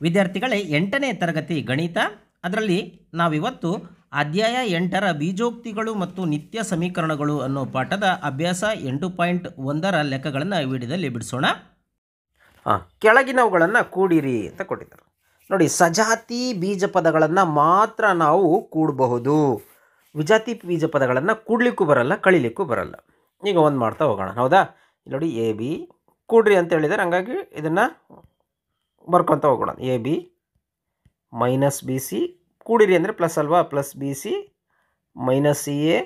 ವಿದ್ಯಾರ್ಥಿಗಳೇ 8ನೇ ತರಗತಿ ಗಣಿತ. ಅದರಲ್ಲಿ ನಾವಿವತ್ತು ಅಧ್ಯಾಯ 8ರ ಬೀಜೋಕ್ತಿಗಳು ಮತ್ತು ನಿತ್ಯ ಸಮೀಕರಣಗಳು ಅನ್ನೋ ಪಾಠದ ಅಭ್ಯಾಸ 8.1ರ ಲೆಕ್ಕಗಳನ್ನು ಈ ವಿಡಿಯೋದಲ್ಲಿ ಬಿಡಿಸೋಣ. ಕೆಳಗಿನವುಗಳನ್ನು ಕೂಡಿರಿ ಅಂತ ಕೊಟ್ಟಿದ್ದಾರೆ ನೋಡಿ. ಸಜಾತಿ ಬೀಜ ಪದಗಳನ್ನು ಮಾತ್ರ ನಾವು ಕೂಡಬಹುದು. ವಿಜಾತಿ ಬೀಜ ಪದಗಳನ್ನು ಕೂಡ್ಲಿಕ್ಕೂ ಬರಲ್ಲ, ಕಳಿಲಿಕ್ಕೂ ಬರಲ್ಲ. ಈಗ ಒಂದು ಮಾಡ್ತಾ ಹೋಗೋಣ, ಹೌದಾ? ನೋಡಿ, ಎ ಬಿ ಕೂಡ್ರಿ ಅಂತ ಹೇಳಿದ್ದಾರೆ, ಹಂಗಾಗಿ ಇದನ್ನು ಬರ್ಕೊತ ಹೋಗೋಣ. A B minus B C ಕೂಡಿರಿ ಅಂದರೆ ಪ್ಲಸ್ ಅಲ್ವಾ, plus B C minus C A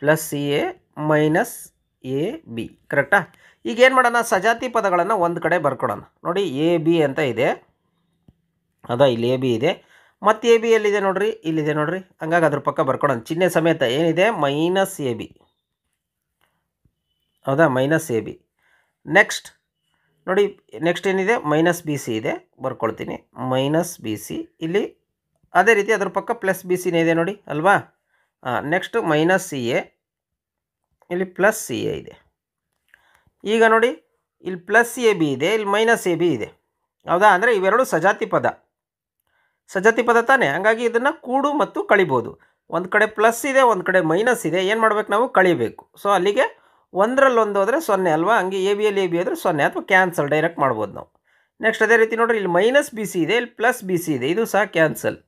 plus C A minus A B. ಕರೆಕ್ಟಾ? ಈಗ ಏನು ಮಾಡೋಣ, ಸಜಾತಿ ಪದಗಳನ್ನು ಒಂದು ಕಡೆ ಬರ್ಕೊಡೋಣ. ನೋಡಿ, ಎ ಬಿ ಅಂತ ಇದೆ, ಹೌದಾ? ಇಲ್ಲಿ ಎ ಬಿ ಇದೆ, ಮತ್ತು ಎ ಬಿ ಎಲ್ಲಿದೆ ನೋಡ್ರಿ, ಇಲ್ಲಿದೆ ನೋಡ್ರಿ. ಹಂಗಾಗಿ ಅದ್ರ ಪಕ್ಕ ಬರ್ಕೊಡೋಣ ಚಿಹ್ನೆ ಸಮೇತ. ಏನಿದೆ? ಮೈನಸ್ ಎ ಬಿ, ಹೌದಾ? Minus A B. ನೆಕ್ಸ್ಟ್ ನೋಡಿ, ನೆಕ್ಸ್ಟ್ ಏನಿದೆ? ಮೈನಸ್ ಬಿ ಸಿ ಇದೆ, ಬರ್ಕೊಳ್ತೀನಿ. ಮೈನಸ್ ಬಿ ಸಿ ಇಲ್ಲಿ ಅದೇ ರೀತಿ ಅದ್ರ ಪಕ್ಕ ಪ್ಲಸ್ ಬಿ ಸಿನೇ ಇದೆ ನೋಡಿ, ಅಲ್ವಾ? ನೆಕ್ಸ್ಟ್ ಮೈನಸ್ ಸಿ ಎ, ಇಲ್ಲಿ ಪ್ಲಸ್ ಸಿ ಎ ಇದೆ. ಈಗ ನೋಡಿ, ಇಲ್ಲಿ ಪ್ಲಸ್ ಎ ಬಿ ಇದೆ, ಇಲ್ಲಿ ಮೈನಸ್ ಎ ಬಿ ಇದೆ, ಹೌದಾ? ಅಂದರೆ ಇವೆರಡು ಸಜಾತಿ ಪದ, ಸಜಾತಿ ಪದ ತಾನೇ. ಹಂಗಾಗಿ ಇದನ್ನು ಕೂಡು ಮತ್ತು ಕಳಿಬೋದು. ಒಂದು ಕಡೆ ಪ್ಲಸ್ ಇದೆ, ಒಂದು ಕಡೆ ಮೈನಸ್ ಇದೆ. ಏನು ಮಾಡಬೇಕು ನಾವು? ಕಳಿಬೇಕು. ಸೊ ಅಲ್ಲಿಗೆ ಒಂದರಲ್ಲಿ ಒಂದು ಹೋದರೆ 0 ಅಲ್ವಾ? ಹಂಗೆ ಎ ಬಿಯಲ್ಲಿ ಎ ಬಿ ಹೋದರೆ 0 ಅಥವಾ ಕ್ಯಾನ್ಸಲ್ ಡೈರೆಕ್ಟ್ ಮಾಡ್ಬೋದು ನಾವು. ನೆಕ್ಸ್ಟ್ ಅದೇ ರೀತಿ ನೋಡಿರಿ, ಇಲ್ಲಿ ಮೈನಸ್ ಬಿ ಸಿ ಇದೆ, ಇಲ್ಲಿ ಪ್ಲಸ್ ಬಿ ಸಿ ಇದೆ, ಇದು ಸಹ ಕ್ಯಾನ್ಸಲ್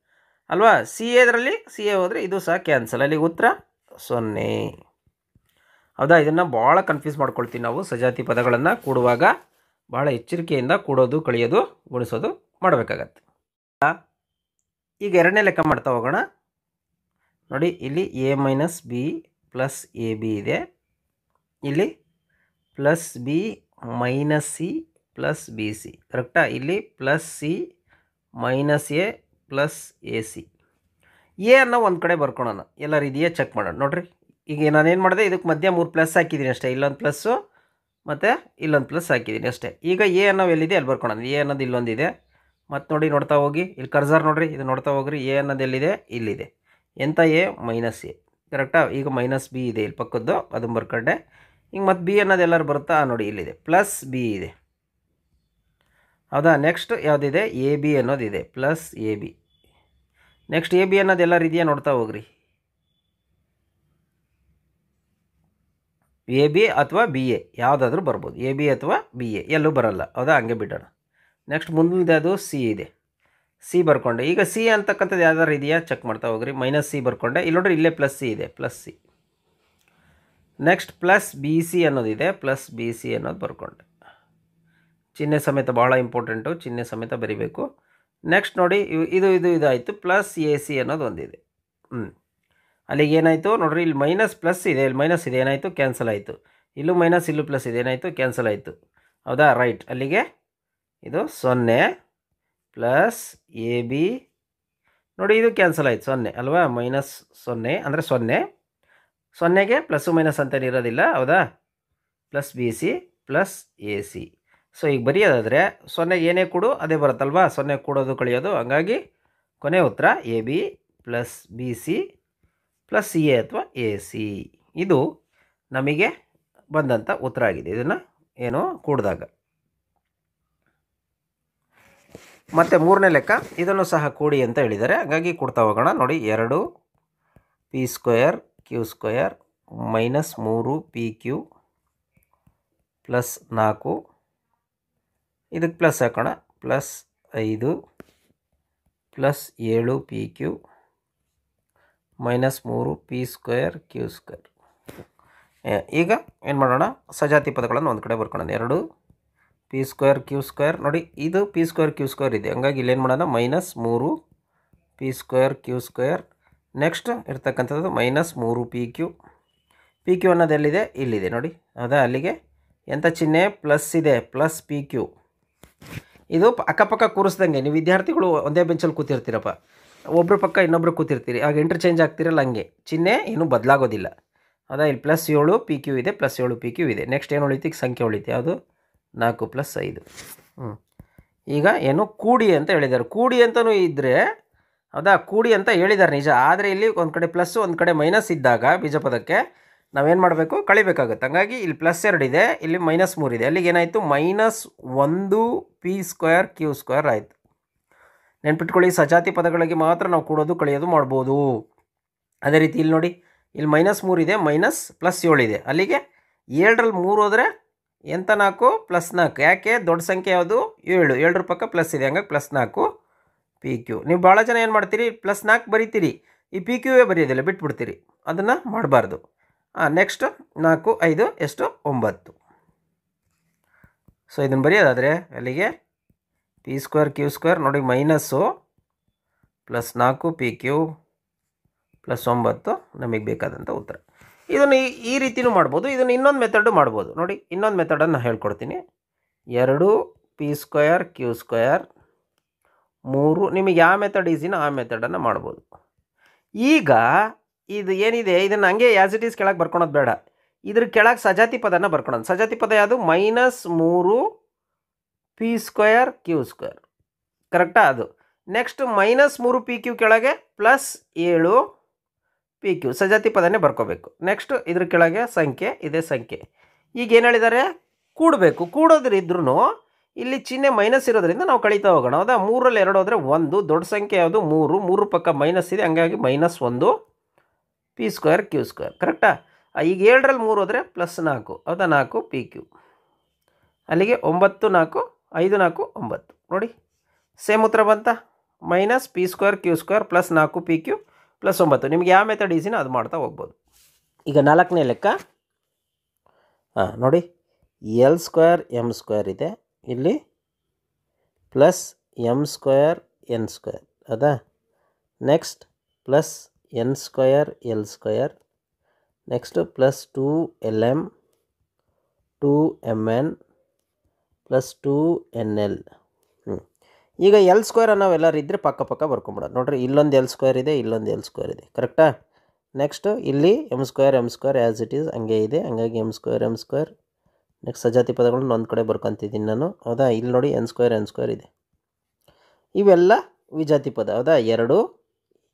ಅಲ್ವಾ? ಸಿ ಎದರಲ್ಲಿ ಸಿ ಎ ಹೋದರೆ ಇದು ಸಹ ಕ್ಯಾನ್ಸಲ್. ಅಲ್ಲಿಗೆ ಉತ್ತರ 0, ಹೌದಾ? ಇದನ್ನು ಭಾಳ ಕನ್ಫ್ಯೂಸ್ ಮಾಡ್ಕೊಳ್ತೀವಿ ನಾವು. ಸಜಾತಿ ಪದಗಳನ್ನು ಕೂಡುವಾಗ ಭಾಳ ಎಚ್ಚರಿಕೆಯಿಂದ ಕೂಡೋದು, ಕಳಿಯೋದು, ಗುಣಿಸೋದು ಮಾಡಬೇಕಾಗತ್ತೆ. ಈಗ ಎರಡನೇ ಲೆಕ್ಕ ಮಾಡ್ತಾ ಹೋಗೋಣ. ನೋಡಿ, ಇಲ್ಲಿ A minus B plus A B ಇದೆ, ಇಲ್ಲಿ plus B minus C plus B C. ಕರೆಕ್ಟಾ? ಇಲ್ಲಿ plus C minus A plus A C. A ಅನ್ನೋ ಒಂದು ಕಡೆ ಬರ್ಕೊಳೋಣ, ಎಲ್ಲ ರೀತಿಯ ಚೆಕ್ ಮಾಡೋಣ. ನೋಡಿರಿ, ಈಗ ನಾನೇನು ಮಾಡಿದೆ, ಇದಕ್ಕೆ ಮಧ್ಯ 3 ಪ್ಲಸ್ ಹಾಕಿದ್ದೀನಿ ಅಷ್ಟೇ. ಇಲ್ಲೊಂದು ಪ್ಲಸ್ಸು ಮತ್ತು ಇಲ್ಲೊಂದು ಪ್ಲಸ್ ಹಾಕಿದ್ದೀನಿ ಅಷ್ಟೇ. ಈಗ ಎ ಅನ್ನೋ ಎಲ್ಲಿದೆ ಅಲ್ಲಿ ಬರ್ಕೊಳೋಣ. ಎ ಅನ್ನೋದು ಇಲ್ಲೊಂದಿದೆ, ಮತ್ತು ನೋಡಿ ನೋಡ್ತಾ ಹೋಗಿ, ಇಲ್ಲಿ ಕರ್ಸರ್ ನೋಡಿರಿ, ಇದು ನೋಡ್ತಾ ಹೋಗ್ರಿ. ಎ ಅನ್ನೋದು ಎಲ್ಲಿದೆ? ಇಲ್ಲಿದೆ. ಎಂಥ ಎ? Minus A. ಕರೆಕ್ಟಾ? ಈಗ ಮೈನಸ್ ಬಿ ಇದೆ ಇಲ್ಲಿ ಪಕ್ಕದ್ದು, ಅದನ್ನು ಬರ್ಕೊಂಡೆ. ಈಗ ಮತ್ತು ಬಿ ಅನ್ನೋದು ಎಲ್ಲರೂ ಬರುತ್ತಾ? ನೋಡಿ, ಇಲ್ಲಿದೆ ಪ್ಲಸ್ ಬಿ ಇದೆ, ಹೌದಾ? ನೆಕ್ಸ್ಟ್ ಯಾವುದಿದೆ? ಎ ಬಿ ಅನ್ನೋದಿದೆ, plus A B. Next A B ಅನ್ನೋದು ಎಲ್ಲರೂ ಇದೆಯಾ ನೋಡ್ತಾ ಹೋಗ್ರಿ. ಎ ಬಿ ಅಥವಾ ಬಿ ಎ ಯಾವುದಾದ್ರೂ ಬರ್ಬೋದು, ಎ ಬಿ ಅಥವಾ ಬಿ ಎ ಎಲ್ಲೂ ಬರಲ್ಲ, ಹೌದಾ? ಹಂಗೆ ಬಿಡೋಣ. ನೆಕ್ಸ್ಟ್ ಮುಂದಿದೆ, ಅದು ಸಿ ಇದೆ, ಸಿ ಬರ್ಕೊಂಡೆ. ಈಗ ಸಿ ಅಂತಕ್ಕಂಥದ್ದು ಯಾವ್ದಾರು ಇದೆಯಾ ಚೆಕ್ ಮಾಡ್ತಾ ಹೋಗ್ರಿ. ಮೈನಸ್ ಸಿ ಬರ್ಕೊಂಡೆ, ಇಲ್ಲಿ ನೋಡ್ರಿ, ಇಲ್ಲೇ ಪ್ಲಸ್ ಸಿ ಇದೆ, plus C. Next plus B C ಅನ್ನೋದಿದೆ, ಪ್ಲಸ್ ಬಿ ಸಿ ಅನ್ನೋದು ಬರ್ಕೊಂಡೆ. ಚಿಹ್ನೆ ಸಮೇತ ಭಾಳ ಇಂಪಾರ್ಟೆಂಟು, ಚಿಹ್ನೆ ಸಮೇತ ಬರಿಬೇಕು. ನೆಕ್ಸ್ಟ್ ನೋಡಿ, ಇದಾಯಿತು. ಪ್ಲಸ್ ಎ ಸಿ ಅನ್ನೋದು ಒಂದಿದೆ. ಅಲ್ಲಿಗೆ ಏನಾಯಿತು ನೋಡ್ರಿ, ಇಲ್ಲಿ ಮೈನಸ್ ಪ್ಲಸ್ ಇದೆ, ಇಲ್ಲಿ ಮೈನಸ್ ಇದೆ, ಏನಾಯಿತು? ಕ್ಯಾನ್ಸಲ್ ಆಯಿತು. ಇಲ್ಲೂ ಮೈನಸ್, ಇಲ್ಲೂ ಪ್ಲಸ್ ಇದೆ, ಏನಾಯಿತು? ಕ್ಯಾನ್ಸಲ್ ಆಯಿತು, ಹೌದಾ? ರೈಟ್. ಅಲ್ಲಿಗೆ ಇದು 0 ಪ್ಲಸ್ ಎ ಬಿ ನೋಡಿ, ಇದು ಕ್ಯಾನ್ಸಲ್ ಆಯಿತು, 0 ಅಲ್ವಾ? ಮೈನಸ್ 0 ಅಂದರೆ 0, 0ಗೆ ಪ್ಲಸ್ಸು ಮೈನಸ್ ಅಂತ ಇರೋದಿಲ್ಲ, ಹೌದಾ? Plus B C plus A C. So ಈಗ ಬರೆಯೋದಾದರೆ 0ಗೆ ಏನೇ ಕೊಡು ಅದೇ ಬರುತ್ತಲ್ವಾ? 0 ಕೂಡೋದು, ಕಳಿಯೋದು. ಹಂಗಾಗಿ ಕೊನೆ ಉತ್ತರ A B plus B C plus C A ಅಥವಾ ಎ ಸಿ. ಇದು ನಮಗೆ ಬಂದಂಥ ಉತ್ತರ ಆಗಿದೆ. ಇದನ್ನು ಏನು ಕೂಡಿದಾಗ. ಮತ್ತು ಮೂರನೇ ಲೆಕ್ಕ, ಇದನ್ನು ಸಹ ಕೂಡಿ ಅಂತ ಹೇಳಿದ್ದಾರೆ, ಹಾಗಾಗಿ ಕೊಡ್ತಾ ಹೋಗೋಣ. ನೋಡಿ, 2 p square Q square minus 3 P q plus 4, ಇದಕ್ಕೆ ಪ್ಲಸ್ ಹಾಕೋಣ, plus 5 plus 7 p q minus 3 P square Q square. ಈಗ ಏನು ಮಾಡೋಣ, ಸಜಾತಿ ಪದಗಳನ್ನು ಒಂದು ಕಡೆ ಬರ್ಕೊಳ್ಳೋಣ. 2 ಪಿ ಸ್ಕ್ವೇರ್ ಕ್ಯೂ ಸ್ಕ್ವೇರ್. ನೋಡಿ, ಇದು ಪಿ ಸ್ಕ್ವೇರ್ ಕ್ಯೂ ಸ್ಕ್ವೇರ್ ಇದೆ, ಹಂಗಾಗಿ ಇಲ್ಲೇನು ಮಾಡೋಣ, minus 3 P square Q square. Next ಇರ್ತಕ್ಕಂಥದ್ದು minus 3 P Q. P Q ಅನ್ನೋದು ಎಲ್ಲಿದೆ? ಇಲ್ಲಿದೆ ನೋಡಿ, ಹೌದಾ? ಅಲ್ಲಿಗೆ ಎಂಥ ಚಿಹ್ನೆ? ಪ್ಲಸ್ ಇದೆ, ಪ್ಲಸ್ ಪಿ ಕ್ಯೂ. ಇದು ಅಕ್ಕಪಕ್ಕ ಕೂರಿಸ್ದಂಗೆ, ನೀವು ವಿದ್ಯಾರ್ಥಿಗಳು ಒಂದೇ ಬೆಂಚಲ್ಲಿ ಕೂತಿರ್ತೀರಪ್ಪ, ಒಬ್ಬರು ಪಕ್ಕ ಇನ್ನೊಬ್ಬರು ಕೂತಿರ್ತೀರಿ, ಆಗ ಇಂಟರ್ಚೇಂಜ್ ಆಗ್ತಿರಲ್ಲ, ಹಂಗೆ ಚಿಹ್ನೆ ಏನೂ ಬದಲಾಗೋದಿಲ್ಲ, ಹೌದಾ? ಇಲ್ಲಿ ಪ್ಲಸ್ 7 ಪಿ ಕ್ಯೂ ಇದೆ, ಪ್ಲಸ್ 7 ಪಿ ಕ್ಯೂ ಇದೆ. ನೆಕ್ಸ್ಟ್ ಏನು ಉಳಿತು? ಈಗ ಸಂಖ್ಯೆ ಉಳಿತು, ಯಾವುದು? 4 ಪ್ಲಸ್ 5. ಈಗ ಏನು ಕೂಡಿ ಅಂತ ಹೇಳಿದ್ದಾರೆ. ಕೂಡಿ ಅಂತಲೂ ಇದ್ದರೆ, ಹೌದಾ? ಕೂಡಿ ಅಂತ ಹೇಳಿದ್ದಾರೆ ನಿಜ, ಆದರೆ ಇಲ್ಲಿ ಒಂದು ಕಡೆ ಪ್ಲಸ್ಸು ಒಂದು ಕಡೆ ಮೈನಸ್ ಇದ್ದಾಗ ಬೀಜಪದಕ್ಕೆ ನಾವೇನು ಮಾಡಬೇಕು? ಕಳಿಬೇಕಾಗುತ್ತೆ. ಹಂಗಾಗಿ ಇಲ್ಲಿ ಪ್ಲಸ್ 2 ಇದೆ, ಇಲ್ಲಿ ಮೈನಸ್ 3 ಇದೆ. ಅಲ್ಲಿಗೆ ಏನಾಯಿತು? Minus 1 p square Q square ಆಯಿತು. ನೆನ್ಪಿಟ್ಕೊಳ್ಳಿ, ಸಜಾತಿ ಪದಗಳಿಗೆ ಮಾತ್ರ ನಾವು ಕೂಡೋದು ಕಳೆಯೋದು ಮಾಡ್ಬೋದು. ಅದೇ ರೀತಿ ಇಲ್ಲಿ ನೋಡಿ, ಇಲ್ಲಿ -3 ಇದೆ, +7 ಇದೆ. ಅಲ್ಲಿಗೆ 7ರಲ್ಲಿ 3 ಹೋದರೆ ಎಂತ 4 +4. ಯಾಕೆ? ದೊಡ್ಡ ಸಂಖ್ಯೆ ಯಾವುದು? 7. 7ರ ಪಕ್ಕ ಪ್ಲಸ್ ಇದೆ, ಹಂಗಾಗಿ +4 PQ. ನೀವು ಭಾಳ ಜನ ಏನು ಮಾಡ್ತೀರಿ, +4 ಬರೀತೀರಿ, ಈ PQವೇ ಬರೆಯೋದಿಲ್ಲ, ಬಿಟ್ಬಿಡ್ತೀರಿ. ಅದನ್ನು ಮಾಡಬಾರ್ದು. ನೆಕ್ಸ್ಟ್ 4, 5 ಎಷ್ಟು? 9. ಸೊ ಇದನ್ನು ಬರೆಯೋದಾದರೆ ಅಲ್ಲಿಗೆ P² Q² ನೋಡಿ, -+4 PQ +9 ನಮಗೆ ಬೇಕಾದಂಥ ಉತ್ತರ. ಇದನ್ನು ಈ ರೀತಿಯೂ ಮಾಡ್ಬೋದು. ಇದನ್ನು ಇನ್ನೊಂದು ಮೆಥಡು ಮಾಡ್ಬೋದು. ನೋಡಿ, ಇನ್ನೊಂದು ಮೆಥಡನ್ನು ಹೇಳ್ಕೊಡ್ತೀನಿ. 2 P² Q² 3. ನಿಮಗೆ ಯಾವ ಮೆಥಡ್ ಈಸಿನೋ ಆ ಮೆಥಡನ್ನು ಮಾಡ್ಬೋದು. ಈಗ ಇದು ಏನಿದೆ ಇದನ್ನು ಹಂಗೆ ಆ್ಯಸ್ ಇಟ್ ಈಸ್ ಕೆಳಗೆ ಬರ್ಕೊಳೋದು ಬೇಡ. ಇದ್ರ ಕೆಳಗೆ ಸಜಾತಿ ಪದನ ಬರ್ಕೊಳೋದು. ಸಜಾತಿ ಪದ ಯಾವುದು? -3 P² Q². ಕರೆಕ್ಟಾ? ಅದು ನೆಕ್ಸ್ಟ್ -3 PQ ಕೆಳಗೆ +7 PQ. ಸಜಾತಿ ಪದನೇ ಬರ್ಕೋಬೇಕು. ನೆಕ್ಸ್ಟ್ ಇದ್ರ ಕೆಳಗೆ ಸಂಖ್ಯೆ, ಇದೇ ಸಂಖ್ಯೆ. ಈಗ ಏನು ಹೇಳಿದ್ದಾರೆ? ಕೂಡಬೇಕು. ಕೂಡೋದ್ರಿದ್ರೂ ಇಲ್ಲಿ ಚಿಹ್ನೆ ಮೈನಸ್ ಇರೋದ್ರಿಂದ ನಾವು ಕಳೀತಾ ಹೋಗೋಣ. ಹೌದಾ? 3ರಲ್ಲಿ 2 ಹೋದರೆ 1. ದೊಡ್ಡ ಸಂಖ್ಯೆ ಯಾವುದು? 3. 3 ಪಕ್ಕ ಮೈನಸ್ ಇದೆ, ಹಂಗಾಗಿ -1 P² Q². ಕರೆಕ್ಟಾ? ಈಗ 7ರಲ್ಲಿ 3 ಹೋದರೆ +4. ಹೌದಾ? 4 PQ. ಅಲ್ಲಿಗೆ 9 4 5 4 9. ನೋಡಿ, ಸೇಮ್ ಉತ್ತರ ಬಂತ. -P² Q² +4 PQ +9. ನಿಮಗೆ ಯಾವ ಮೆಥಡ್ ಈಸಿನೋ ಅದು ಮಾಡ್ತಾ ಹೋಗ್ಬೋದು. ಈಗ 4ನೇ ಲೆಕ್ಕ ನೋಡಿ, L² M² ಇದೆ, ಇಲ್ಲಿ +M² N². ಹೌದಾ? Next +N² L². Next +2LM 2MN +2NL. ಈಗ L² ನಾವೆಲ್ಲರೂ ಇದ್ದರೆ ಪಕ್ಕ ಬರ್ಕೊಂಬಿಡೋದು. ನೋಡ್ರಿ, ಇಲ್ಲೊಂದು L² ಇದೆ, ಇಲ್ಲೊಂದು L² ಇದೆ. ಕರೆಕ್ಟಾ? ನೆಕ್ಸ್ಟ್ ಇಲ್ಲಿ M² ಆ್ಯಸ್ ಇಟ್ ಈಸ್ ಹಂಗೆ ಇದೆ, ಹಂಗಾಗಿ M². ನೆಕ್ಸ್ಟ್ ಸಜಾತಿ ಪದಗಳನ್ನ ಒಂದು ಕಡೆ ಬರ್ಕೊತಿದ್ದೀನಿ ನಾನು. ಹೌದಾ? ಇಲ್ಲಿ ನೋಡಿ N² ಇದೆ. ಇವೆಲ್ಲ ವಿಜಾತಿ ಪದ. ಹೌದಾ? 2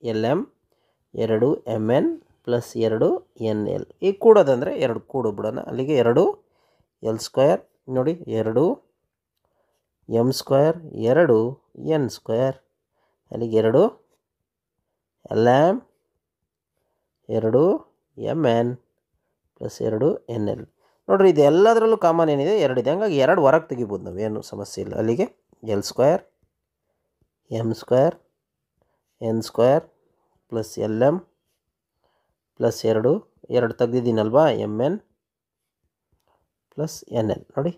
LM 2 MN +2NL. ಈಗ ಕೂಡೋದಂದರೆ 2 ಕೂಡು ಬಿಡೋಣ. ಅಲ್ಲಿಗೆ 2 L² ನೋಡಿ, 2 M² 2 N². ಅಲ್ಲಿಗೆ 2 LM 2 MN +2 NL. ನೋಡಿರಿ, ಇದು ಎಲ್ಲದರಲ್ಲೂ ಕಾಮನ್ ಏನಿದೆ? 2 ಇದೆ, ಹಂಗಾಗಿ 2 ಹೊರಗೆ ತೆಗಿಬೋದು ನಾವು, ಏನು ಸಮಸ್ಯೆ ಇಲ್ಲ. ಅಲ್ಲಿಗೆ L² M² N² +LM +2 2 ತೆಗ್ದಿದ್ದೀನಲ್ವಾ, MN +NL. ನೋಡಿ,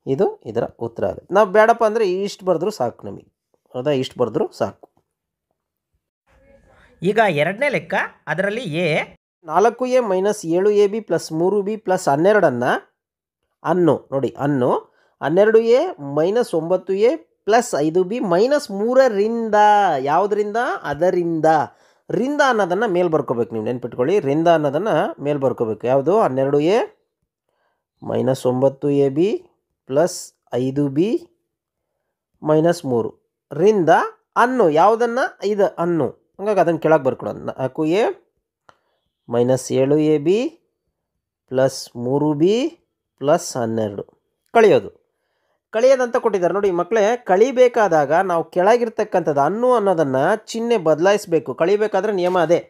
ಇದು ಇದರ ಉತ್ತರ ಆಗುತ್ತೆ. ನಾವು ಬೇಡಪ್ಪ ಅಂದರೆ ಇಷ್ಟು ಬರೆದ್ರೂ ಸಾಕು ನಮಗೆ. ಹೌದಾ? ಇಷ್ಟು ಬರೆದ್ರೂ ಸಾಕು. ಈಗ 2ನೇ ಲೆಕ್ಕ, ಅದರಲ್ಲಿ A 4A - 7AB + 3B + 12 ಅನ್ನು ನೋಡಿ, 12A - 9A + 5B - 3ರಿಂದ ಯಾವುದರಿಂದ? ಅದರಿಂದ. ರಿಂದ ಅನ್ನೋದನ್ನು ಮೇಲೆ ಬರ್ಕೋಬೇಕು. ನೀವು ನೆನ್ಪಿಟ್ಕೊಳ್ಳಿ, ರಿಂದ ಅನ್ನೋದನ್ನು ಮೇಲೆ ಬರ್ಕೋಬೇಕು. ಯಾವುದು? 12A - 9AB + 5B - 3 ರಿಂದ ಅನ್ನು ಯಾವುದನ್ನು? ಇದು ಅನ್ನು. ಹಂಗಾಗಿ ಅದನ್ನು ಕೆಳಗೆ ಬರ್ಕೊಳ್ಳೋದು. 4A - 7AB + 3B + 12 ಕಳೆಯೋದಂತ ಕೊಟ್ಟಿದ್ದಾರೆ. ನೋಡಿ ಮಕ್ಕಳೇ, ಕಳಿಬೇಕಾದಾಗ ನಾವು ಕೆಳಗಿರ್ತಕ್ಕಂಥದ್ದು ಅನ್ನು ಅನ್ನೋದನ್ನು ಚಿಹ್ನೆ ಬದಲಾಯಿಸಬೇಕು. ಕಳಿಬೇಕಾದ್ರೆ ನಿಯಮ ಅದೇ.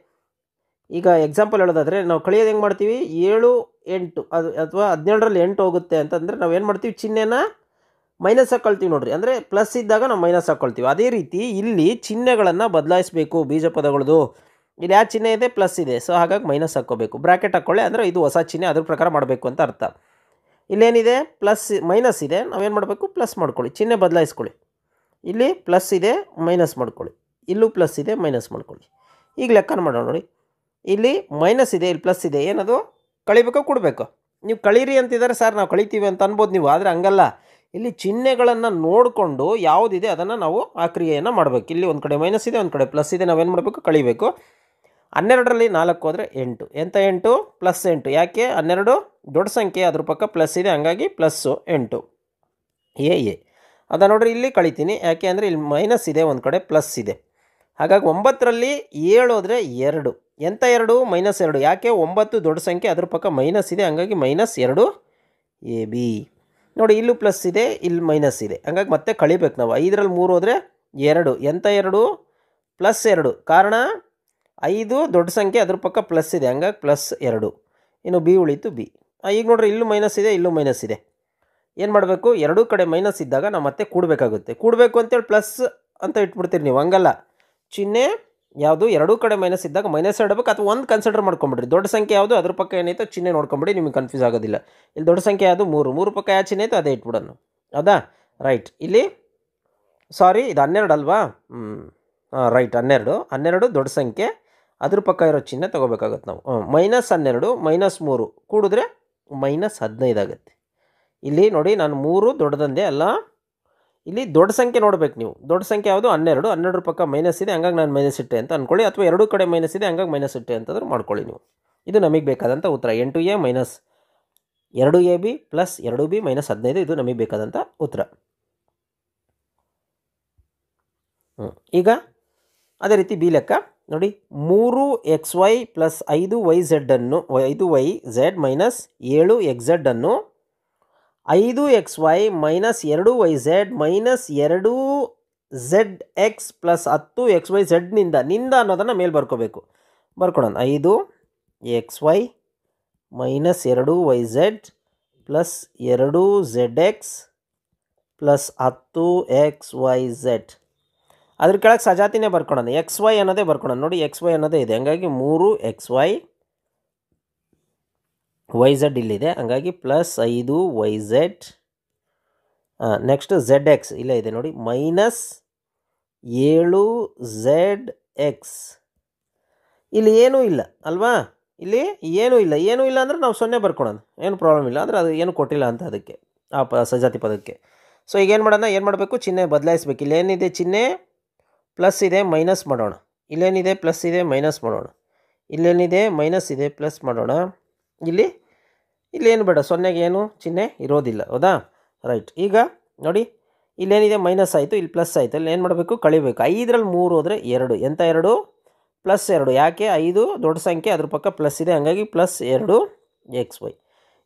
ಈಗ ಎಕ್ಸಾಂಪಲ್ ಹೇಳೋದಾದರೆ, ನಾವು ಕಳಿಯೋದು ಹೆಂಗೆ ಮಾಡ್ತೀವಿ? 7 8 ಅದು ಅಥವಾ 17ರಲ್ಲಿ 8 ಹೋಗುತ್ತೆ ಅಂತಂದರೆ ನಾವು ಏನು ಮಾಡ್ತೀವಿ? ಚಿಹ್ನೆನ ಮೈನಸ್ ಹಾಕ್ಕೊಳ್ತೀವಿ. ನೋಡ್ರಿ, ಅಂದರೆ ಪ್ಲಸ್ ಇದ್ದಾಗ ನಾವು ಮೈನಸ್ ಹಾಕ್ಕೊಳ್ತೀವಿ. ಅದೇ ರೀತಿ ಇಲ್ಲಿ ಚಿಹ್ನೆಗಳನ್ನು ಬದಲಾಯಿಸಬೇಕು. ಬೀಜ ಪದಗಳದು ಇಲ್ಲಿ ಯಾವ ಚಿಹ್ನೆ ಇದೆ? ಪ್ಲಸ್ ಇದೆ. ಸೊ ಹಾಗಾಗಿ ಮೈನಸ್ ಹಾಕ್ಕೋಬೇಕು. ಬ್ರ್ಯಾಕೆಟ್ ಹಾಕ್ಕೊಳ್ಳಿ, ಅಂದರೆ ಇದು ಹೊಸ ಚಿಹ್ನೆ, ಅದ್ರ ಪ್ರಕಾರ ಮಾಡಬೇಕು ಅಂತ ಅರ್ಥ. ಇಲ್ಲೇನಿದೆ? ಮೈನಸ್ ಇದೆ. ನಾವೇನು ಮಾಡಬೇಕು? ಪ್ಲಸ್ ಮಾಡ್ಕೊಳ್ಳಿ, ಚಿಹ್ನೆ ಬದಲಾಯಿಸ್ಕೊಳ್ಳಿ. ಇಲ್ಲಿ ಪ್ಲಸ್ ಇದೆ, ಮೈನಸ್ ಮಾಡ್ಕೊಳ್ಳಿ. ಇಲ್ಲೂ ಪ್ಲಸ್ ಇದೆ, ಮೈನಸ್ ಮಾಡ್ಕೊಳ್ಳಿ. ಈಗ ಲೆಕ್ಕ ಮಾಡೋಣ. ನೋಡಿ, ಇಲ್ಲಿ ಮೈನಸ್ ಇದೆ, ಇಲ್ಲಿ ಪ್ಲಸ್ ಇದೆ. ಏನದು? ಕಳಿಬೇಕೋ ಕೊಡಬೇಕು? ನೀವು ಕಳೀರಿ ಅಂತಿದ್ದಾರೆ ಸರ್, ನಾವು ಕಳಿತೀವಿ ಅಂತ ಅನ್ಬೋದು ನೀವು. ಆದರೆ ಹಂಗಲ್ಲ. ಇಲ್ಲಿ ಚಿಹ್ನೆಗಳನ್ನು ನೋಡಿಕೊಂಡು ಯಾವುದಿದೆ ಅದನ್ನು ನಾವು ಆ ಕ್ರಿಯೆಯನ್ನು ಮಾಡಬೇಕು. ಇಲ್ಲಿ ಒಂದು ಕಡೆ ಮೈನಸ್ ಇದೆ, ಒಂದು ಕಡೆ ಪ್ಲಸ್ ಇದೆ. ನಾವೇನು ಮಾಡಬೇಕು? ಕಳಿಬೇಕು. 12ರಲ್ಲಿ 4 ಹೋದರೆ 8. ಎಂಥ 8? +8. ಯಾಕೆ? 12 ದೊಡ್ಡ ಸಂಖ್ಯೆ, ಅದ್ರ ಪಕ್ಕ ಪ್ಲಸ್ ಇದೆ, ಹಂಗಾಗಿ +8 ಎ. ಅದ ನೋಡ್ರಿ, ಇಲ್ಲಿ ಕಳಿತೀನಿ. ಯಾಕೆ ಅಂದರೆ ಇಲ್ಲಿ ಮೈನಸ್ ಇದೆ, ಒಂದು ಕಡೆ ಪ್ಲಸ್ ಇದೆ. ಹಾಗಾಗಿ 9ರಲ್ಲಿ 7 ಹೋದರೆ 2. ಎಂಥ 2? -2. ಯಾಕೆ? 9 ದೊಡ್ಡ ಸಂಖ್ಯೆ, ಅದ್ರ ಪಕ್ಕ ಮೈನಸ್ ಇದೆ, ಹಂಗಾಗಿ -2 AB. ನೋಡಿ, ಇಲ್ಲೂ ಪ್ಲಸ್ ಇದೆ, ಇಲ್ಲಿ ಮೈನಸ್ ಇದೆ, ಹಂಗಾಗಿ ಮತ್ತೆ ಕಳಿಬೇಕು ನಾವು. 5ರಲ್ಲಿ 3 ಹೋದರೆ 2 ಎಂಥ 2 +2 ಕಾರಣ 5 ದೊಡ್ಡ ಸಂಖ್ಯೆ ಅದ್ರ ಪಕ್ಕ ಪ್ಲಸ್ ಇದೆ ಹಂಗಾಗಿ +2 ಇನ್ನು ಬಿ ಉಳಿತು ಬಿ. ಈಗ ನೋಡ್ರಿ ಇಲ್ಲೂ ಮೈನಸ್ ಇದೆ ಇಲ್ಲೂ ಮೈನಸ್ ಇದೆ. ಏನು ಮಾಡಬೇಕು ಎರಡೂ ಕಡೆ ಮೈನಸ್ ಇದ್ದಾಗ ನಾವು ಮತ್ತೆ ಕೂಡಬೇಕಾಗುತ್ತೆ. ಕೂಡಬೇಕು ಅಂತೇಳಿ ಪ್ಲಸ್ ಅಂತ ಇಟ್ಬಿಡ್ತೀರಿ ನೀವು, ಹಂಗಲ್ಲ. ಚಿಹ್ನೆ ಯಾವುದು ಎರಡೂ ಕಡೆ ಮೈನಸ್ ಇದ್ದಾಗ ಮೈನಸ್ ಇಡಬೇಕು ಅಥವಾ ಒಂದು ಕನ್ಸಿಡರ್ ಮಾಡ್ಕೊಂಬಿಡ್ರಿ. ದೊಡ್ಡ ಸಂಖ್ಯೆ ಯಾವುದು ಅದ್ರ ಪಕ್ಕ ಏನೈತೆ ಚಿಹ್ನೆ ನೋಡ್ಕೊಂಬಿಡಿ, ನಿಮಗೆ ಕನ್ಫ್ಯೂಸ್ ಆಗೋದಿಲ್ಲ. ಇಲ್ಲಿ ದೊಡ್ಡ ಸಂಖ್ಯೆ ಯಾವುದು 3 ಪಕ್ಕ ಯಾವ ಚಿಹ್ನೆ ಐತೆ ಅದೇ ಇಟ್ಬಿಡೋಣ. ಹೌದಾ? ರೈಟ್. ಇಲ್ಲಿ ಸಾರಿ ಇದು 12 ಅಲ್ವಾ? ರೈಟ್ 12 ದೊಡ್ಡ ಸಂಖ್ಯೆ ಅದ್ರ ಪಕ್ಕ ಇರೋ ಚಿಹ್ನೆ ತೊಗೋಬೇಕಾಗತ್ತೆ ನಾವು. -12 -3 ಕೂಡಿದ್ರೆ -15 ಆಗುತ್ತೆ. ಇಲ್ಲಿ ನೋಡಿ ನಾನು 3 ದೊಡ್ಡದಂದೆ ಅಲ್ಲ, ಇಲ್ಲಿ ದೊಡ್ಡ ಸಂಖ್ಯೆ ನೋಡ್ಬೇಕು ನೀವು. ದೊಡ್ಡ ಸಂಖ್ಯೆ ಯಾವುದು 12 ಪಕ್ಕ ಮೈನಸ್ ಇದೆ ಹಂಗಾಗಿ ನಾನು ಮೈನಸ್ ಇಟ್ಟೆ ಅಂತ ಅಂದ್ಕೊಳ್ಳಿ, ಅಥವಾ ಎರಡೂ ಕಡೆ ಮೈನಸ್ ಇದೆ ಹಂಗಾಗಿ ಮೈನಸ್ ಇಟ್ಟೆ ಅಂತಂದ್ರೆ ಮಾಡ್ಕೊಳ್ಳಿ ನೀವು. ಇದು ನಮಗೆ ಬೇಕಾದಂಥ ಉತ್ತರ. 8a - 2ab + 2b - 15 ಇದು ನಮಗೆ ಬೇಕಾದಂಥ ಉತ್ತರ. ಈಗ ಅದೇ ರೀತಿ ಬಿ ಲೆಕ್ಕ ನೋಡಿ. 3xy + 5yz ಅನ್ನು 5yz - 7xz ಅನ್ನು 5xy - 2yz - 2zx + 10xyz ನಿಂದ ಅನ್ನೋದನ್ನು ಮೇಲೆ ಬರ್ಕೋಬೇಕು. ಬರ್ಕೊಳೋಣ. 5xy - 2yz + 2zx + 10xyz. ಅದ್ರ ಕೆಳಗೆ ಸಜಾತಿನೇ ಬರ್ಕೊಳೋಣ. xy ಅನ್ನೋದೇ ಬರ್ಕೊಳೋಣ. ನೋಡಿ xy ಅನ್ನೋದೇ ಇದೆ ಹಂಗಾಗಿ 3xy yz ಇಲ್ಲಿದೆ ಹಂಗಾಗಿ +5yz. ನೆಕ್ಸ್ಟ್ zx ಇಲ್ಲೇ ಇದೆ ನೋಡಿ -7zx. ಇಲ್ಲಿ ಏನೂ ಇಲ್ಲ ಅಲ್ವಾ? ಇಲ್ಲಿ ಏನೂ ಇಲ್ಲ ಅಂದರೆ ನಾವು 0 ಬರ್ಕೊಳೋಣ, ಏನು ಪ್ರಾಬ್ಲಮ್ ಇಲ್ಲ. ಅಂದರೆ ಅದು ಏನು ಕೊಟ್ಟಿಲ್ಲ ಅಂತ ಅದಕ್ಕೆ ಆ ಸಜಾತಿ ಪದಕ್ಕೆ. ಸೊ ಈಗೇನು ಮಾಡೋಣ, ಏನು ಮಾಡಬೇಕು, ಚಿಹ್ನೆ ಬದಲಾಯಿಸ್ಬೇಕು. ಇಲ್ಲೇನಿದೆ ಚಿಹ್ನೆ ಪ್ಲಸ್ ಇದೆ ಮೈನಸ್ ಮಾಡೋಣ. ಇಲ್ಲೇನಿದೆ ಪ್ಲಸ್ ಇದೆ ಮೈನಸ್ ಮಾಡೋಣ. ಇಲ್ಲೇನಿದೆ ಮೈನಸ್ ಇದೆ ಪ್ಲಸ್ ಮಾಡೋಣ. ಇಲ್ಲೇನು ಬೇಡ, 0ಗೆ ಏನು ಚಿಹ್ನೆ ಇರೋದಿಲ್ಲ. ಹೌದಾ? ರೈಟ್. ಈಗ ನೋಡಿ ಇಲ್ಲೇನಿದೆ ಮೈನಸ್ ಆಯಿತು, ಇಲ್ಲಿ ಪ್ಲಸ್ ಆಯಿತು. ಇಲ್ಲಿ ಏನು ಮಾಡಬೇಕು, ಕಳಿಬೇಕು. 5ರಲ್ಲಿ 3 ಹೋದರೆ 2 ಎಂಥ 2 +2. ಯಾಕೆ 5 ದೊಡ್ಡ ಸಂಖ್ಯೆ ಅದ್ರ ಪಕ್ಕ ಪ್ಲಸ್ ಇದೆ ಹಂಗಾಗಿ +2xy.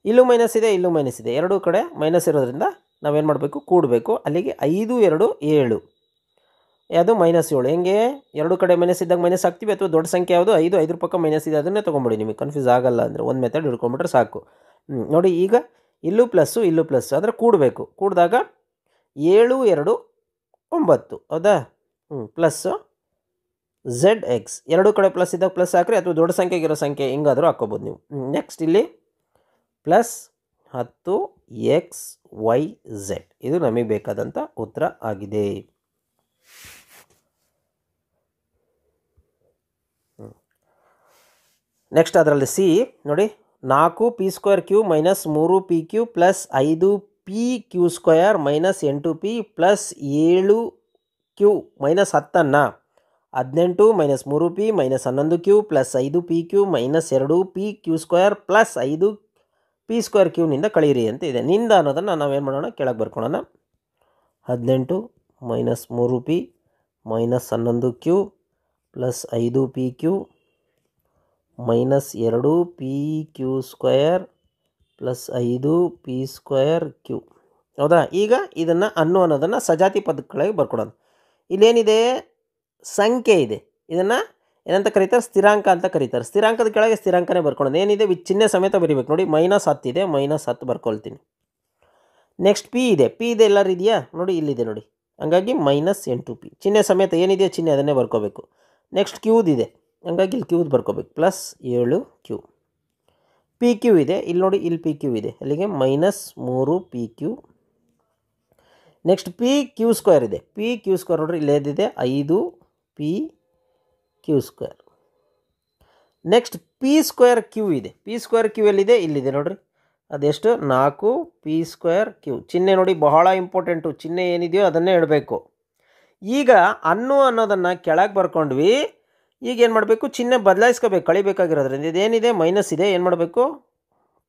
ಇಲ್ಲೂ ಮೈನಸ್ ಇದೆ ಇಲ್ಲೂ ಮೈನಸ್ ಇದೆ, ಎರಡೂ ಕಡೆ ಮೈನಸ್ ಇರೋದ್ರಿಂದ ನಾವೇನು ಮಾಡಬೇಕು, ಕೂಡಬೇಕು. ಅಲ್ಲಿಗೆ 5 2 7 ಯಾವುದು -7. ಹೆಂಗೆ ಎರಡು ಕಡೆ ಮೈನಸ್ ಇದ್ದಾಗ ಮೈನಸ್ ಹಾಕ್ತೀವಿ, ಅಥವಾ ದೊಡ್ಡ ಸಂಖ್ಯೆ ಯಾವುದು 5 ಪಕ್ಕ ಮೈನಸ್ ಇದೆ ಅದನ್ನೇ ತೊಗೊಂಬಿಡಿ. ನಿಮಗೆ ಕನ್ಫ್ಯೂಸ್ ಆಗಲ್ಲ ಅಂದರೆ ಒಂದು ಮೆಥಡ್ ಹಿಡ್ಕೊಂಬಿಟ್ರೆ ಸಾಕು. ನೋಡಿ ಈಗ ಇಲ್ಲೂ ಪ್ಲಸ್ಸು ಇಲ್ಲೂ ಪ್ಲಸ್ಸು ಅಂದರೆ ಕೂಡಬೇಕು. ಕೂಡಿದಾಗ 7 2 9. ಹೌದಾ? Plus zx. ಎರಡೂ ಕಡೆ ಪ್ಲಸ್ ಇದ್ದಾಗ ಪ್ಲಸ್ ಹಾಕ್ರಿ, ಅಥವಾ ದೊಡ್ಡ ಸಂಖ್ಯೆಗಿರೋ ಸಂಖ್ಯೆ ಹಿಂಗಾದರೂ ಹಾಕ್ಕೋಬೋದು ನೀವು. ನೆಕ್ಸ್ಟ್ ಇಲ್ಲಿ +10xyz. ಇದು ನಮಗೆ ಬೇಕಾದಂಥ ಉತ್ತರ ಆಗಿದೆ. ನೆಕ್ಸ್ಟ್ ಅದರಲ್ಲಿ ಸಿ ನೋಡಿ. 4p²q - 3pq + 5pq² - 8p + 7q - 10 18 - 3p - 11q + 5pq - 2pq² + 5p²q ನಿಂದ ಕಳೀರಿ ಅಂತ ಇದೆ. ನಿಂದ ಅನ್ನೋದನ್ನು ನಾವೇನು ಮಾಡೋಣ, ಕೆಳಗೆ ಬರ್ಕೊಳ್ಳೋಣ. 18 - 3p - 11q + 5pq - 2pq² + 5p²q. ಹೌದಾ? ಈಗ ಇದನ್ನು ಅನ್ನೋದನ್ನು ಸಜಾತಿ ಪದಗಳಿಗೆ ಬರ್ಕೊಡೋಣ. ಇಲ್ಲೇನಿದೆ ಸಂಖ್ಯೆ ಇದೆ, ಇದನ್ನು ಏನಂತ ಕರೀತಾರೆ, ಸ್ಥಿರಾಂಕ ಅಂತ ಕರೀತಾರೆ. ಸ್ಥಿರಾಂಕದ ಕೆಳಗೆ ಸ್ಥಿರಾಂಕನೇ ಬರ್ಕೊಳ್ಳೋದು. ಏನಿದೆ ಚಿಹ್ನೆ ಸಮೇತ ಬರೀಬೇಕು. ನೋಡಿ -10 ಇದೆ, -10 ಬರ್ಕೊಳ್ತೀನಿ. ನೆಕ್ಸ್ಟ್ ಪಿ ಇದೆ ಎಲ್ಲರೂ ಇದೆಯಾ ನೋಡಿ, ಇಲ್ಲಿದೆ ನೋಡಿ ಹಂಗಾಗಿ -8p. ಚಿಹ್ನೆ ಸಮೇತ ಏನಿದೆಯೋ ಚಿಹ್ನೆ ಅದನ್ನೇ ಬರ್ಕೋಬೇಕು. ನೆಕ್ಸ್ಟ್ ಕ್ಯೂದಿದೆ ಹಂಗಾಗಿ ಇಲ್ಲಿ ಕ್ಯೂದ್ ಬರ್ಕೋಬೇಕು, +7q. ಪಿ ಕ್ಯೂ ಇದೆ ಇಲ್ಲಿ ನೋಡಿ, ಇಲ್ಲಿ ಪಿ ಕ್ಯೂ ಇದೆ ಅಲ್ಲಿಗೆ -3pq. ನೆಕ್ಸ್ಟ್ pq² ಇದೆ. pq² ನೋಡ್ರಿ ಇಲ್ಲೇದಿದೆ 5pq². ನೆಕ್ಸ್ಟ್ p²q ಇದೆ. p²q ಎಲ್ಲಿದೆ, ಇಲ್ಲಿದೆ ನೋಡ್ರಿ. ಅದೆಷ್ಟು, 4p²q. ಚಿಹ್ನೆ ನೋಡಿ ಬಹಳ ಇಂಪಾರ್ಟೆಂಟು. ಚಿಹ್ನೆ ಏನಿದೆಯೋ ಅದನ್ನೇ ಇಡಬೇಕು. ಈಗ ಅನ್ನೋದನ್ನು ಕೆಳಗೆ ಬರ್ಕೊಂಡ್ವಿ. ಈಗ ಏನು ಮಾಡಬೇಕು, ಚಿಹ್ನೆ ಬದಲಾಯಿಸ್ಕೋಬೇಕು ಕಳಿಬೇಕಾಗಿರೋದ್ರಿಂದ. ಇದೇನಿದೆ ಮೈನಸ್ ಇದೆ, ಏನು ಮಾಡಬೇಕು,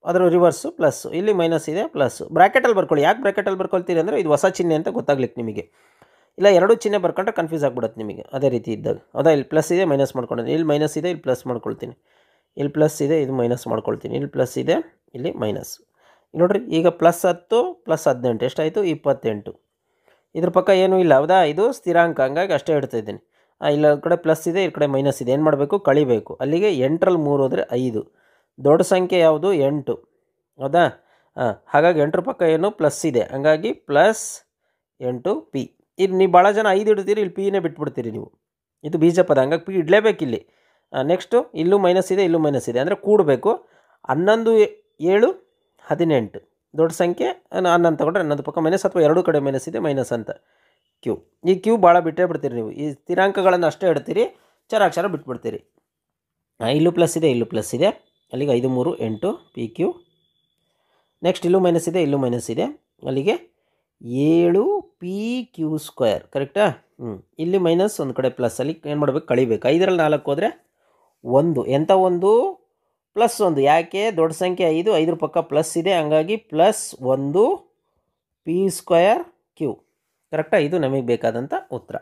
ಅದರ ರಿವರ್ಸು ಪ್ಲಸ್ಸು. ಇಲ್ಲಿ ಮೈನಸ್ ಇದೆ ಪ್ಲಸ್ಸು. ಬ್ರ್ಯಾಕೆಟಲ್ಲಿ ಬರ್ಕೊಳ್ಳಿ. ಯಾಕೆ ಬ್ರ್ಯಾಕೆಟಲ್ಲಿ ಬರ್ಕೊಳ್ತೀರಿ ಅಂದರೆ ಇದು ಹೊಸ ಚಿಹ್ನೆ ಅಂತ ಗೊತ್ತಾಗ್ಲಿಕ್ಕೆ ನಿಮಗೆ. ಇಲ್ಲ ಎರಡು ಚಿಹ್ನೆ ಬರ್ಕೊಂಡ್ರೆ ಕನ್ಫ್ಯೂಸ್ ಆಗಿಬಿಡುತ್ತೆ ನಿಮಗೆ ಅದೇ ರೀತಿ ಇದ್ದಾಗ. ಹೌದಾ? ಇಲ್ಲಿ ಪ್ಲಸ್ ಇದೆ ಮೈನಸ್ ಮಾಡ್ಕೊಂಡಿದ್ದೀನಿ, ಇಲ್ಲಿ ಮೈನಸ್ ಇದೆ ಇಲ್ಲಿ ಪ್ಲಸ್ ಮಾಡ್ಕೊಳ್ತೀನಿ, ಇಲ್ಲಿ ಪ್ಲಸ್ ಇದೆ ಇದು ಮೈನಸ್ ಮಾಡ್ಕೊಳ್ತೀನಿ, ಇಲ್ಲಿ ಪ್ಲಸ್ ಇದೆ ಇಲ್ಲಿ ಮೈನಸ್. ನೋಡಿರಿ ಈಗ +10 + 18 ಎಷ್ಟಾಯಿತು, 28. ಇದ್ರ ಪಕ್ಕ ಏನೂ ಇಲ್ಲ ಹೌದಾ, ಇದು ಸ್ಥಿರಾಂಕ, ಹಂಗಾಗಿ ಅಷ್ಟೇ ಇಡ್ತಾ ಇದ್ದೀನಿ. ಇಲ್ಲ ಕಡೆ ಪ್ಲಸ್ ಇದೆ, ಈ ಕಡೆ ಮೈನಸ್ ಇದೆ, ಏನು ಮಾಡಬೇಕು, ಕಳಿಬೇಕು. ಅಲ್ಲಿಗೆ 8ರಲ್ಲಿ 3 ಹೋದರೆ 5. ದೊಡ್ಡ ಸಂಖ್ಯೆ ಯಾವುದು, 8 ಹೌದಾ. ಹಾಗಾಗಿ 8ರ ಪಕ್ಕ ಏನು ಪ್ಲಸ್ ಇದೆ, ಹಂಗಾಗಿ ಪ್ಲಸ್ 8p. ಇದು ನೀವು ಭಾಳ ಜನ 5 ಇಡ್ತೀರಿ, ಇಲ್ಲಿ ಪಿನೇ ಬಿಟ್ಬಿಡ್ತೀರಿ ನೀವು. ಇದು ಬೀಜ ಪದ, ಹಂಗಾಗಿ ಪಿ ಇಡಲೇಬೇಕಿಲ್ಲಿ. ನೆಕ್ಸ್ಟು ಇಲ್ಲೂ ಮೈನಸ್ ಇದೆ, ಇಲ್ಲೂ ಮೈನಸ್ ಇದೆ, ಅಂದರೆ ಕೂಡಬೇಕು. 11 7 18 ದೊಡ್ಡ ಸಂಖ್ಯೆ 11 ತಗೊಂಡ್ರೆ 11 ಪಕ್ಕ ಮೈನಸ್, ಅಥವಾ ಎರಡೂ ಕಡೆ ಮೈನಸ್ ಇದೆ ಮೈನಸ್ ಅಂತ. ಕ್ಯೂ, ಈ ಕ್ಯೂ ಭಾಳ ಬಿಟ್ಟೇ ಬಿಡ್ತೀರಿ ನೀವು. ಈ ಸ್ಥಿರಾಂಕಗಳನ್ನು ಅಷ್ಟೇ ಇಡ್ತೀರಿ, ಚರಾಕ್ಷರ ಬಿಟ್ಬಿಡ್ತೀರಿ. ಇಲ್ಲೂ ಪ್ಲಸ್ ಇದೆ, ಇಲ್ಲೂ ಪ್ಲಸ್ ಇದೆ, ಅಲ್ಲಿಗೆ 5 3 8 ಪಿ ಕ್ಯೂ. ನೆಕ್ಸ್ಟ್ ಇಲ್ಲೂ ಮೈನಸ್ ಇದೆ, ಇಲ್ಲೂ ಮೈನಸ್ ಇದೆ, ಅಲ್ಲಿಗೆ 7 ಪಿ ಕ್ಯೂ ಸ್ಕ್ವೇರ್. ಕರೆಕ್ಟಾ? ಇಲ್ಲಿ ಮೈನಸ್, ಒಂದು ಕಡೆ ಪ್ಲಸ್, ಅಲ್ಲಿ ಏನು ಮಾಡಬೇಕು, ಕಳಿಬೇಕು. 5ರಲ್ಲಿ 4 ಹೋದರೆ 1. ಎಂಥ 1? +1. ಯಾಕೆ? ದೊಡ್ಡ ಸಂಖ್ಯೆ 5, 5ರ ಪಕ್ಕ ಪ್ಲಸ್ ಇದೆ, ಹಂಗಾಗಿ +1 ಪಿ ಸ್ಕ್ವೇರ್ ಕ್ಯೂ. ಕರೆಕ್ಟಾ? ಇದು ನಮಗೆ ಬೇಕಾದಂಥ ಉತ್ತರ.